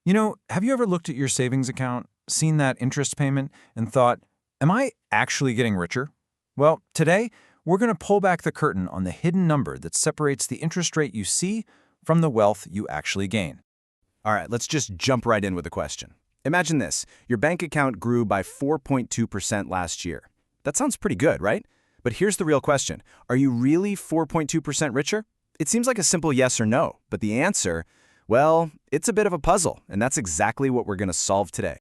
Have you ever looked at your savings account, seen that interest payment, and thought, am I actually getting richer? Well, today, we're going to pull back the curtain on the hidden number that separates the interest rate you see from the wealth you actually gain. All right, let's just jump right in with a question. Imagine this. Your bank account grew by 4.2% last year. That sounds pretty good, right? But here's the real question. Are you really 4.2% richer? It seems like a simple yes or no, but the answer, well, it's a bit of a puzzle, and that's exactly what we're going to solve today.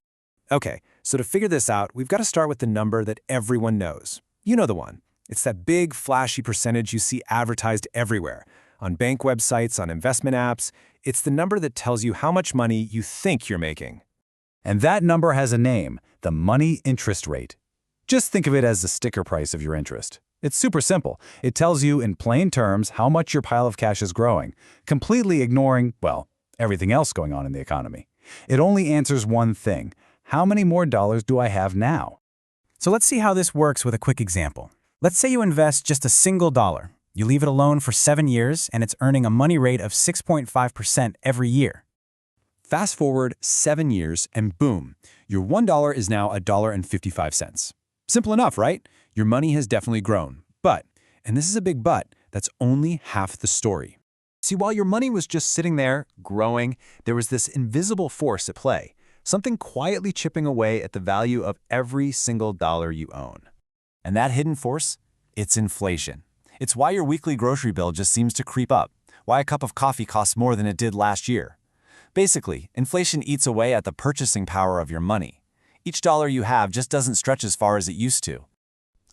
Okay, so to figure this out, we've got to start with the number that everyone knows. You know the one. It's that big, flashy percentage you see advertised everywhere, on bank websites, on investment apps. It's the number that tells you how much money you think you're making. And that number has a name, the money interest rate. Just think of it as the sticker price of your interest. It's super simple. It tells you in plain terms how much your pile of cash is growing, completely ignoring, well, everything else going on in the economy. It only answers one thing. How many more dollars do I have now? So let's see how this works with a quick example. Let's say you invest just a single dollar. You leave it alone for 7 years, and it's earning a money rate of 6.5% every year. Fast forward 7 years, and boom, your $1 is now $1.55. Simple enough, right? Your money has definitely grown. But, and this is a big but, that's only half the story. See, while your money was just sitting there, growing, there was this invisible force at play, something quietly chipping away at the value of every single dollar you own. And that hidden force? It's inflation. It's why your weekly grocery bill just seems to creep up, why a cup of coffee costs more than it did last year. Basically, inflation eats away at the purchasing power of your money. Each dollar you have just doesn't stretch as far as it used to.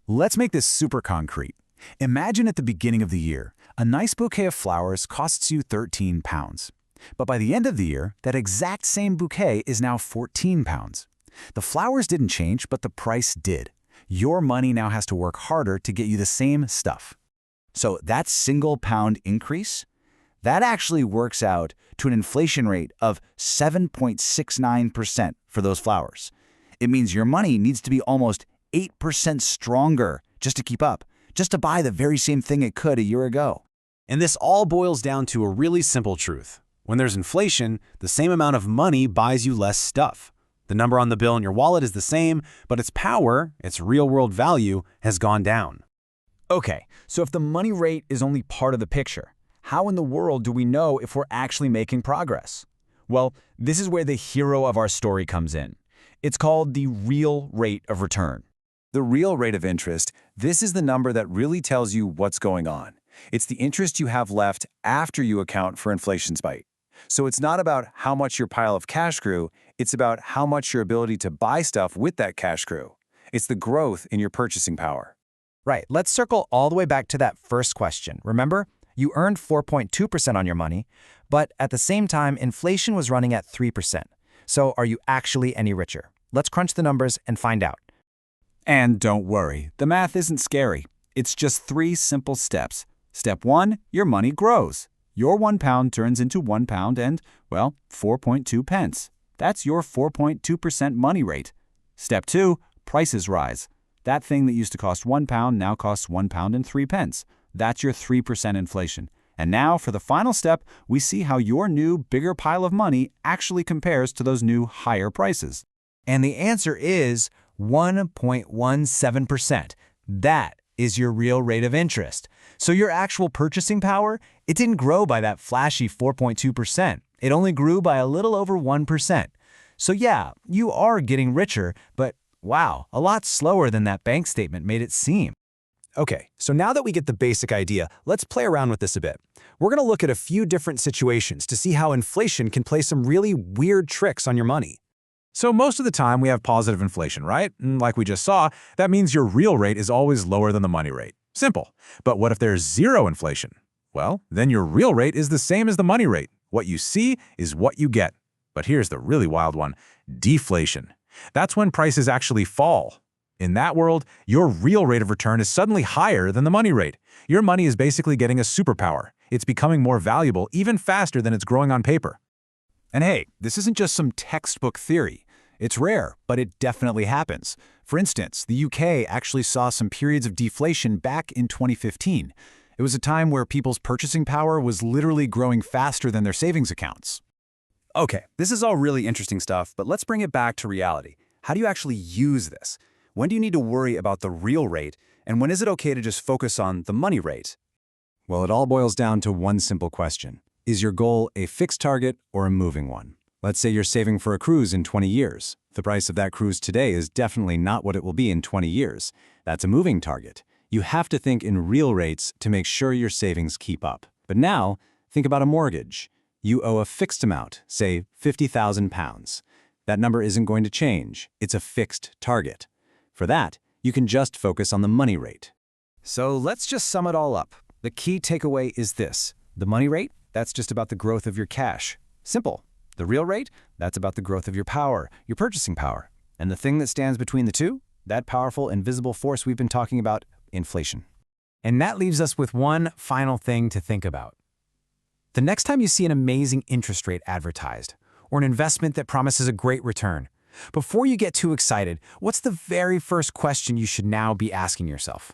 Let's make this super concrete. Imagine at the beginning of the year, a nice bouquet of flowers costs you 13 pounds. But by the end of the year, that exact same bouquet is now 14 pounds. The flowers didn't change, but the price did. Your money now has to work harder to get you the same stuff. So that single pound increase, that actually works out to an inflation rate of 7.69% for those flowers. It means your money needs to be almost 8% stronger just to keep up, just to buy the very same thing it could a year ago. And this all boils down to a really simple truth. When there's inflation, the same amount of money buys you less stuff. The number on the bill in your wallet is the same, but its power, its real-world value, has gone down. Okay, so if the money rate is only part of the picture, how in the world do we know if we're actually making progress? Well, this is where the hero of our story comes in. It's called the real rate of return. The real rate of interest, this is the number that really tells you what's going on. It's the interest you have left after you account for inflation's bite. So it's not about how much your pile of cash grew, it's about how much your ability to buy stuff with that cash grew. It's the growth in your purchasing power. Right, let's circle all the way back to that first question. Remember, you earned 4.2% on your money, but at the same time, inflation was running at 3%. So are you actually any richer? Let's crunch the numbers and find out. And don't worry, the math isn't scary. It's just 3 simple steps. Step 1, your money grows. Your £1 turns into £1 and, well, 4.2 pence. That's your 4.2% money rate. Step 2, prices rise. That thing that used to cost £1 now costs £1 and 3 pence. That's your 3% inflation. And now, for the final step, we see how your new, bigger pile of money actually compares to those new, higher prices. And the answer is 1.17%. That is your real rate of interest. So your actual purchasing power, it didn't grow by that flashy 4.2%. It only grew by a little over 1%. So yeah, you are getting richer, but wow, a lot slower than that bank statement made it seem. Okay, so now that we get the basic idea, let's play around with this a bit. We're going to look at a few different situations to see how inflation can play some really weird tricks on your money. So most of the time we have positive inflation, right? And like we just saw, that means your real rate is always lower than the money rate. Simple. But what if there's zero inflation? Well, then your real rate is the same as the money rate. What you see is what you get. But here's the really wild one, deflation. That's when prices actually fall. In that world, your real rate of return is suddenly higher than the money rate. Your money is basically getting a superpower. It's becoming more valuable even faster than it's growing on paper. And hey, this isn't just some textbook theory. It's rare, but it definitely happens. For instance, the UK actually saw some periods of deflation back in 2015. It was a time where people's purchasing power was literally growing faster than their savings accounts. Okay, this is all really interesting stuff, but let's bring it back to reality. How do you actually use this? When do you need to worry about the real rate, and when is it okay to just focus on the money rate? Well, it all boils down to one simple question. Is your goal a fixed target or a moving one? Let's say you're saving for a cruise in 20 years. The price of that cruise today is definitely not what it will be in 20 years. That's a moving target. You have to think in real rates to make sure your savings keep up. But now, think about a mortgage. You owe a fixed amount, say £50,000. That number isn't going to change. It's a fixed target. For that, you can just focus on the money rate. So let's just sum it all up. The key takeaway is this. The money rate, that's just about the growth of your cash. Simple. The real rate, that's about the growth of your power, your purchasing power. And the thing that stands between the two, that powerful invisible force we've been talking about, inflation. And that leaves us with one final thing to think about. The next time you see an amazing interest rate advertised, or an investment that promises a great return, before you get too excited, what's the very first question you should now be asking yourself?